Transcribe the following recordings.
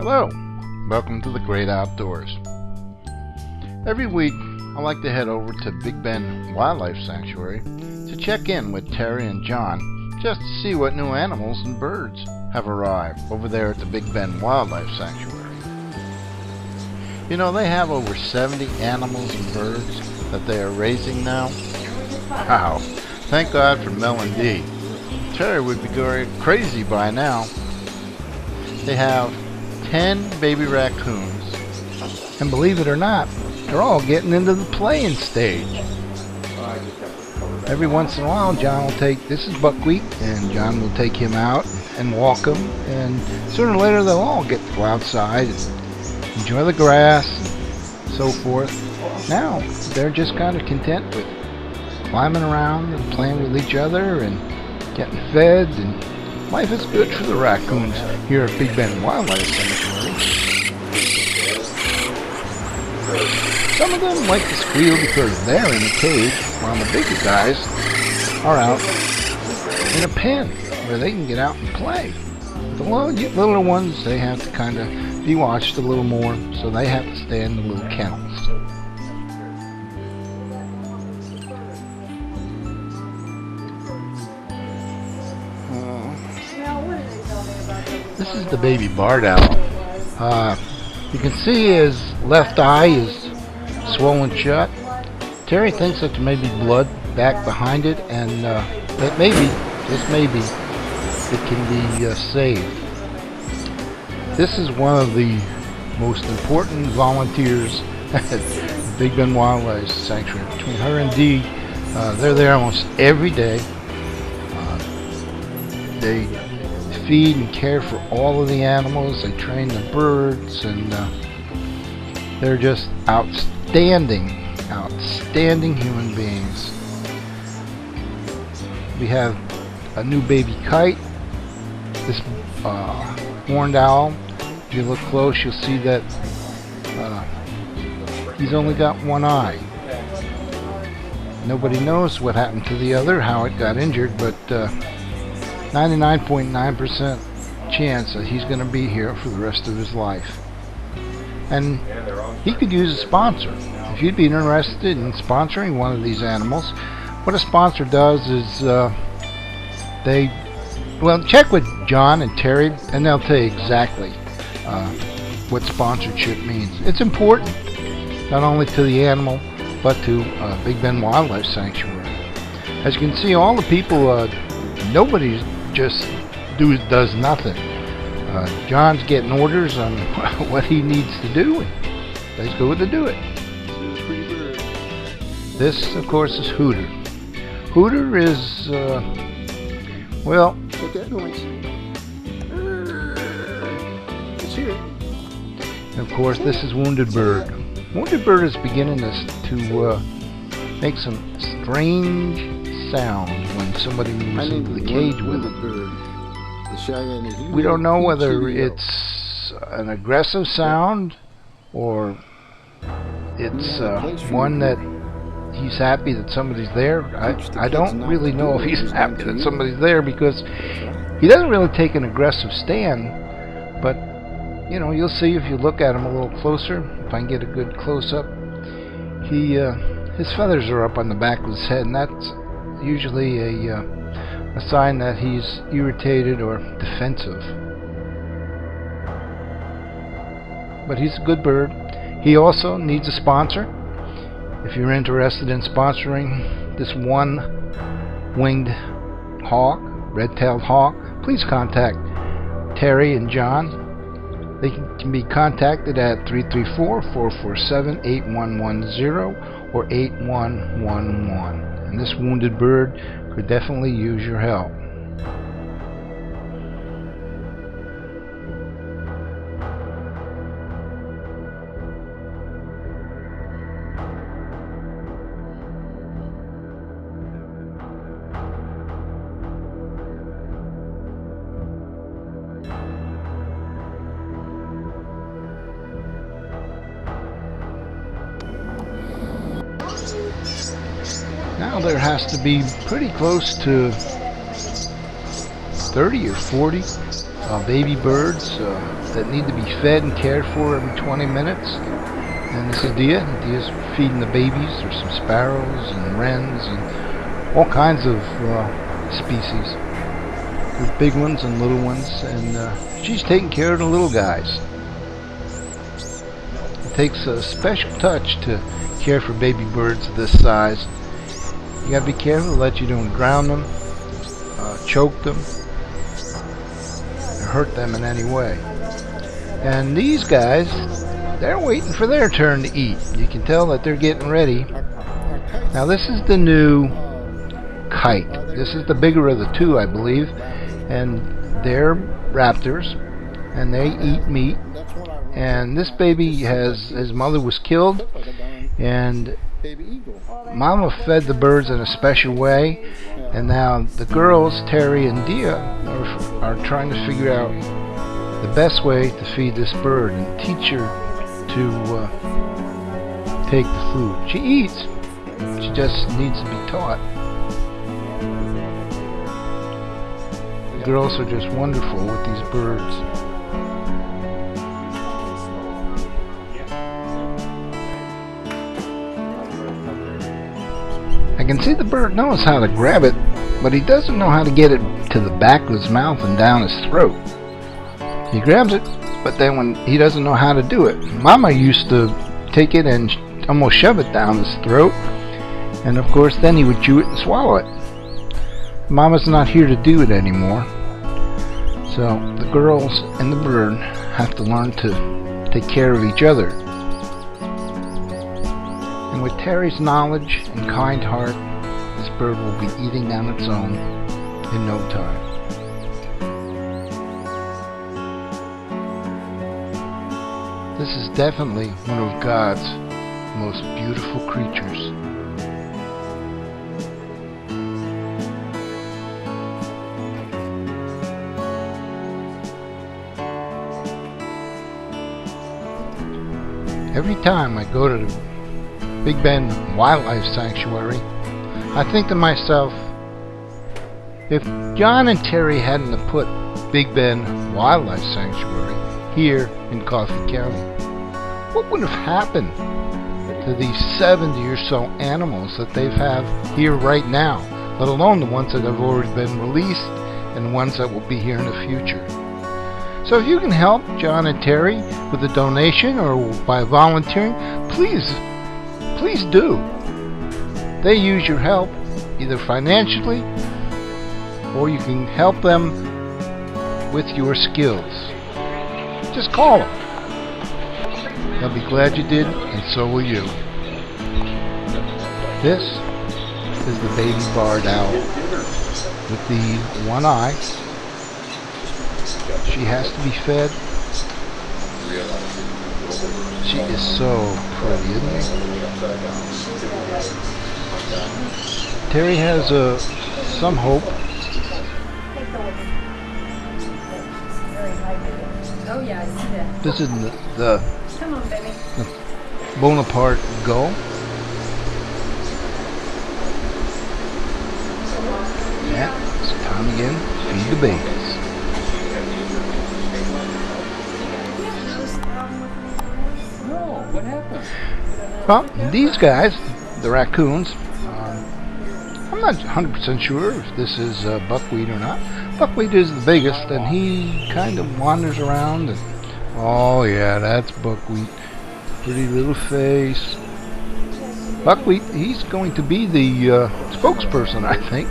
Hello, welcome to the Great Outdoors. Every week I like to head over to Big Bend Wildlife Sanctuary to check in with Terry and John just to see what new animals and birds have arrived over there at the Big Bend Wildlife Sanctuary. You know, they have over 70 animals and birds that they are raising now. Wow, thank God for Mel and Dee. Terry would be going crazy by now. They have 10 baby raccoons, and believe it or not, they're all getting into the playing stage. Every once in a while, John will take, this is Buckwheat, and John will take him out and walk him, and sooner or later they'll all get to go outside and enjoy the grass and so forth. Now, they're just kind of content with climbing around and playing with each other and getting fed, and life is good for the raccoons here at Big Bend Wildlife Sanctuary. Some of them like to squeal because they're in a cage, while the bigger guys are out in a pen where they can get out and play. The littler ones, they have to kind of be watched a little more, so they have to stay in the little kennels. This is the baby barred owl. You can see his left eye is swollen shut. Terry thinks that there may be blood back behind it, and that maybe, just maybe, it can be saved. This is one of the most important volunteers at Big Bend Wildlife Sanctuary. Between her and Dee, they're there almost every day. They feed and care for all of the animals. They train the birds, and they're just outstanding human beings. We have a new baby kite. This horned owl, if you look close, you'll see that he's only got one eye. Nobody knows what happened to the other, how it got injured, but 99.9% chance that he's going to be here for the rest of his life. And he could use a sponsor. If you'd be interested in sponsoring one of these animals, what a sponsor does is check with John and Terry, and they'll tell you exactly what sponsorship means. It's important, not only to the animal, but to Big Bend Wildlife Sanctuary. As you can see, all the people, nobody just does nothing. John's getting orders on what he needs to do, and they go to do it. This, of course, is Hooter. Hooter is, well, Make that noise. It's here. and of course, this is Wounded Bird. Wounded Bird is beginning to make some strange sounds when somebody moves into the cage with it. We don't know whether it's an aggressive sound or it's one that he's happy that somebody's there. I don't really know if he's happy that somebody's there, because he doesn't really take an aggressive stand, but you know, you'll see if you look at him a little closer. If I can get a good close-up, his feathers are up on the back of his head, and that's usually a sign that he's irritated or defensive. But he's a good bird. He also needs a sponsor. If you're interested in sponsoring this one-winged hawk, red-tailed hawk, please contact Terry and John. They can be contacted at 334-447-8110 or 8111. And this Wounded Bird could definitely use your help. Now there has to be pretty close to 30 or 40 baby birds that need to be fed and cared for every 20 minutes. And this is Dia. Dia's feeding the babies. There's some sparrows and wrens and all kinds of species. There's big ones and little ones, and she's taking care of the little guys. It takes a special touch to care for baby birds of this size. You gotta be careful that you don't drown them, choke them, or hurt them in any way. And these guys, they're waiting for their turn to eat. You can tell that they're getting ready. Now this is the new kite. This is the bigger of the two, I believe, and they're raptors, and they eat meat. And this baby his mother was killed, and Mama fed the birds in a special way, and now the girls, Terry and Dia, are trying to figure out the best way to feed this bird and teach her to take the food. She eats, she just needs to be taught. The girls are just wonderful with these birds. I can see the bird knows how to grab it, but he doesn't know how to get it to the back of his mouth and down his throat. He grabs it, but then when he doesn't know how to do it. Mama used to take it and almost shove it down his throat, and of course then he would chew it and swallow it. Mama's not here to do it anymore, so the girls and the bird have to learn to take care of each other. And with Terry's knowledge and kind heart, this bird will be eating on its own in no time. This is definitely one of God's most beautiful creatures. Every time I go to the Big Bend Wildlife Sanctuary, I think to myself, if John and Terry hadn't have put Big Bend Wildlife Sanctuary here in Coffee County, what would have happened to these 70 or so animals that they have here right now, let alone the ones that have already been released and the ones that will be here in the future? So if you can help John and Terry with a donation or by volunteering, please do. They use your help, either financially, or you can help them with your skills. Just call them. They'll be glad you did, and so will you. This is the baby barred owl with the one eye. She has to be fed. She is so pretty, isn't she? Terry has some hope. Oh yeah, I see that. This is the Come on, baby. Bonaparte gull. Yeah, it's time again to feed the babies. No, what happened? Well, these guys, the raccoons, I'm not 100% sure if this is buckwheat or not. Buckwheat is the biggest, and he kind of wanders around. And, oh yeah, that's buckwheat. Pretty little face. Buckwheat, he's going to be the spokesperson, I think.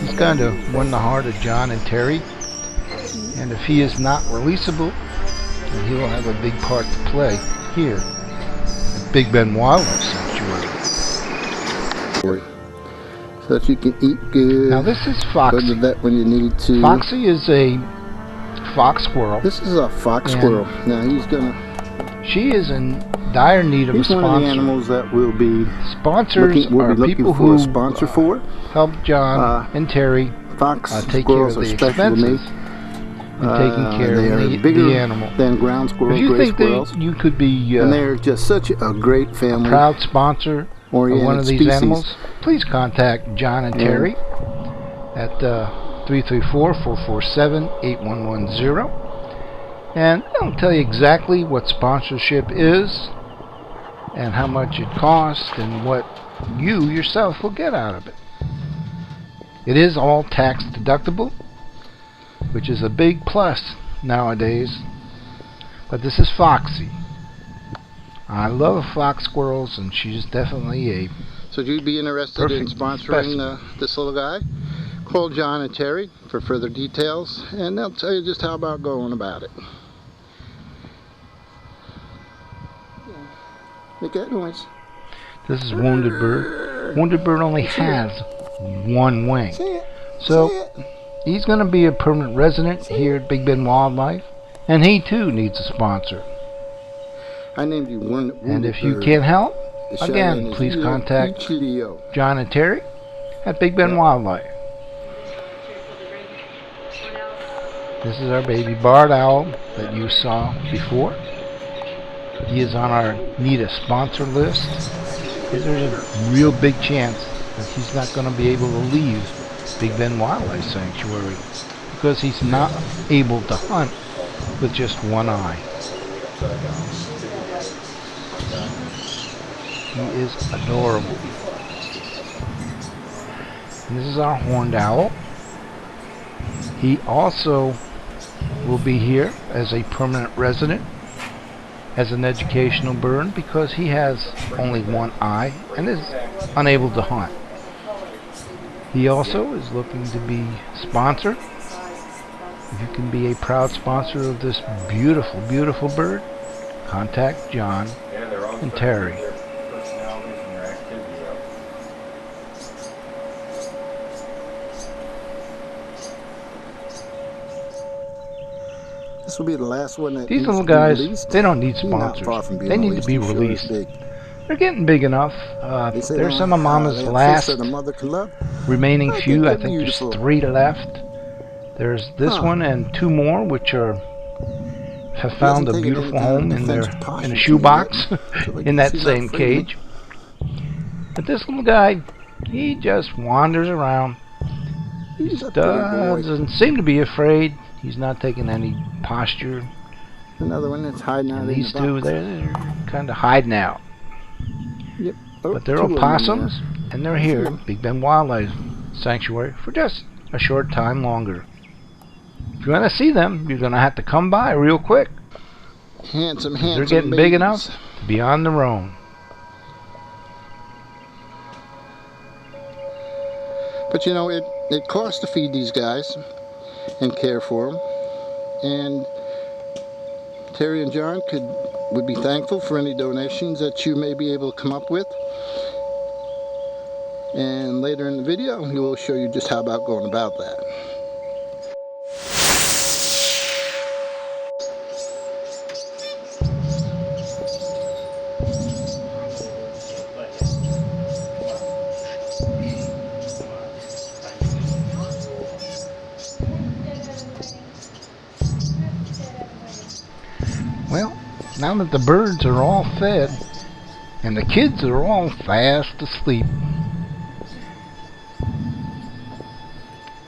He's kind of won the heart of John and Terry. And if he is not releasable, then he will have a big part to play here at Big Bend Wildlife Sanctuary. So that you can eat good. Now this is Go to Foxy. the vet when you need to. Foxy is a fox squirrel. This is a fox And squirrel. Now he's gonna. She is in dire need of a He's one of the sponsor. animals that will be Sponsors we'll are be looking people for who a sponsor for. help John and Terry Fox take care of squirrels are the special to me. expenses and taking care They are of bigger the animal. than ground If squirrels, you gray think squirrels, that you could be and they're just such a great family. proud sponsor of oriented one of these species. animals, please contact John and Terry at 334-447-8110. And I'll tell you exactly what sponsorship is and how much it costs and what you yourself will get out of it. It is all tax deductible, which is a big plus nowadays. But this is Foxy. I love fox squirrels, and she's definitely a So you'd be interested in perfect sponsoring this little guy? Call John and Terry for further details, and they'll tell you just how about going about it. Make that noise. This is Wounded Bird. Wounded Bird only has one wing. Say it. So Say it. he's going to be a permanent resident here at Big Bend Wildlife, and he too needs a sponsor. I named you Wounded And if you Bird. can't help, The shout again, is please Leo contact Ichilio. John and Terry at Big Bend Yeah. Wildlife. This is our baby barred owl that you saw before. He is on our need a sponsor list. There's a real big chance that he's not going to be able to leave Big Bend Wildlife Sanctuary because he's not able to hunt with just one eye. He is adorable. And this is our horned owl. He also will be here as a permanent resident, as an educational bird, because he has only one eye and is unable to hunt. He also is looking to be sponsored. If you can be a proud sponsor of this beautiful, beautiful bird, contact John and Terry. This will be the last one that These needs little to be guys, released. they don't need He's not sponsors. far from being They need to be He's sure as released. big. They're getting big enough. They say There's they some of Mama's have last fish that a mother can love. remaining I few. think I they're think there's beautiful. 3 left. There's this Huh. one and 2 more, which have found a taken beautiful any kind of home in defensive posture a to shoebox me yet. So, like, in that he's same not afraid of me. cage. But this little guy, he just wanders around. He's a pretty boy. Doesn't seem to be afraid. He's not taking any posture. Another one that's hiding out And in these the two, box. they're kind of hiding out. Yep. Oh, But they're 2 of them in opossums, and they're here Hmm. at Big Bend Wildlife Sanctuary for just a short time longer. If you want to see them, you're going to have to come by real quick. there. Handsome, handsome They're getting babies. big enough to be on their own. But you know, it costs to feed these guys and care for them. And Terry and John would be thankful for any donations that you may be able to come up with. And later in the video, we will show you just how about going about that. Well, now that the birds are all fed and the kids are all fast asleep,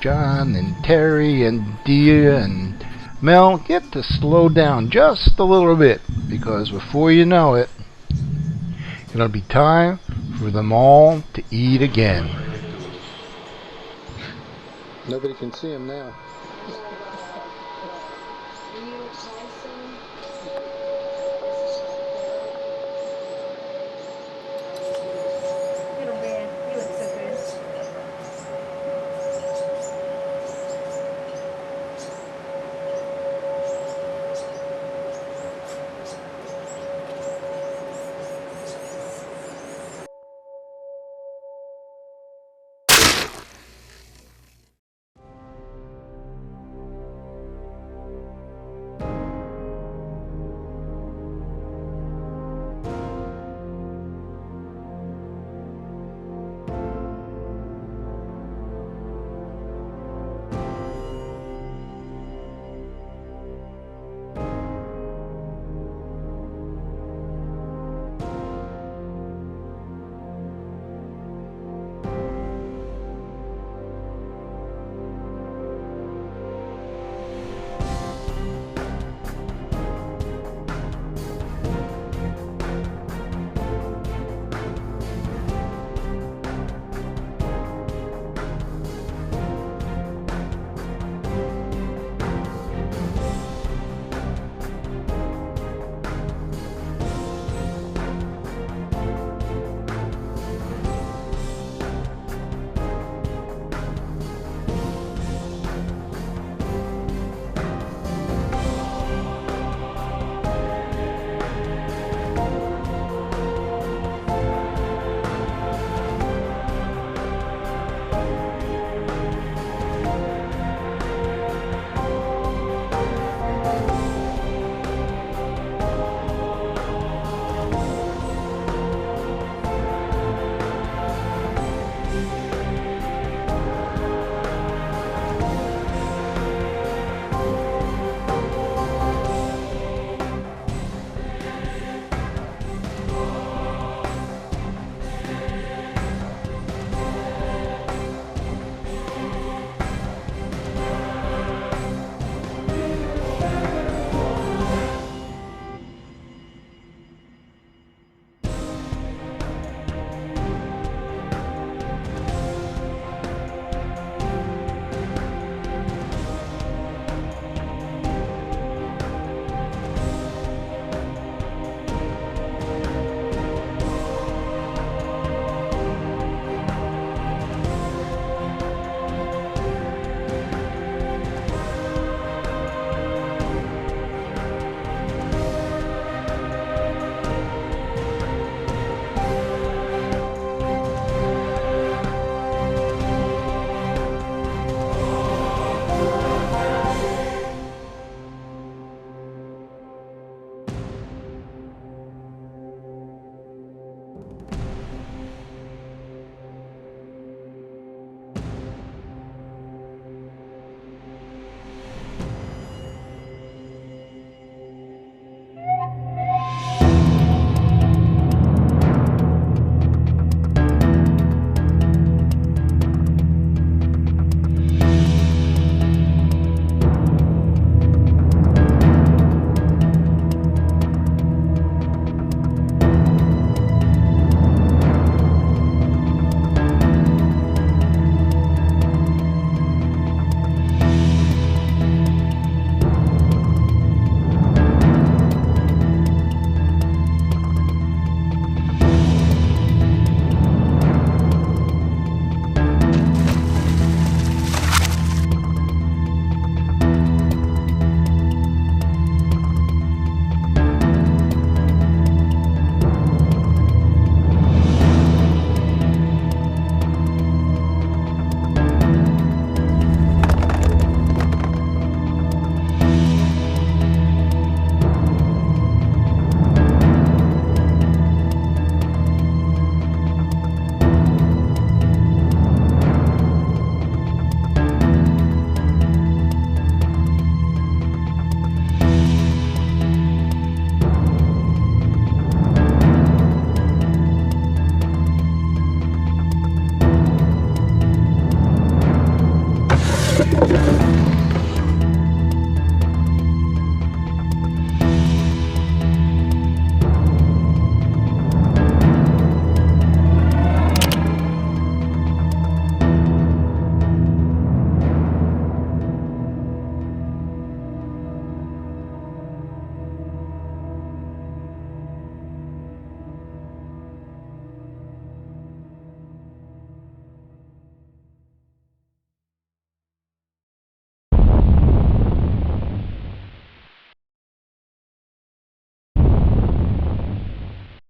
John and Terry and Dia and Mel get to slow down just a little bit, because before you know it, it'll be time for them all to eat again. Nobody can see him now.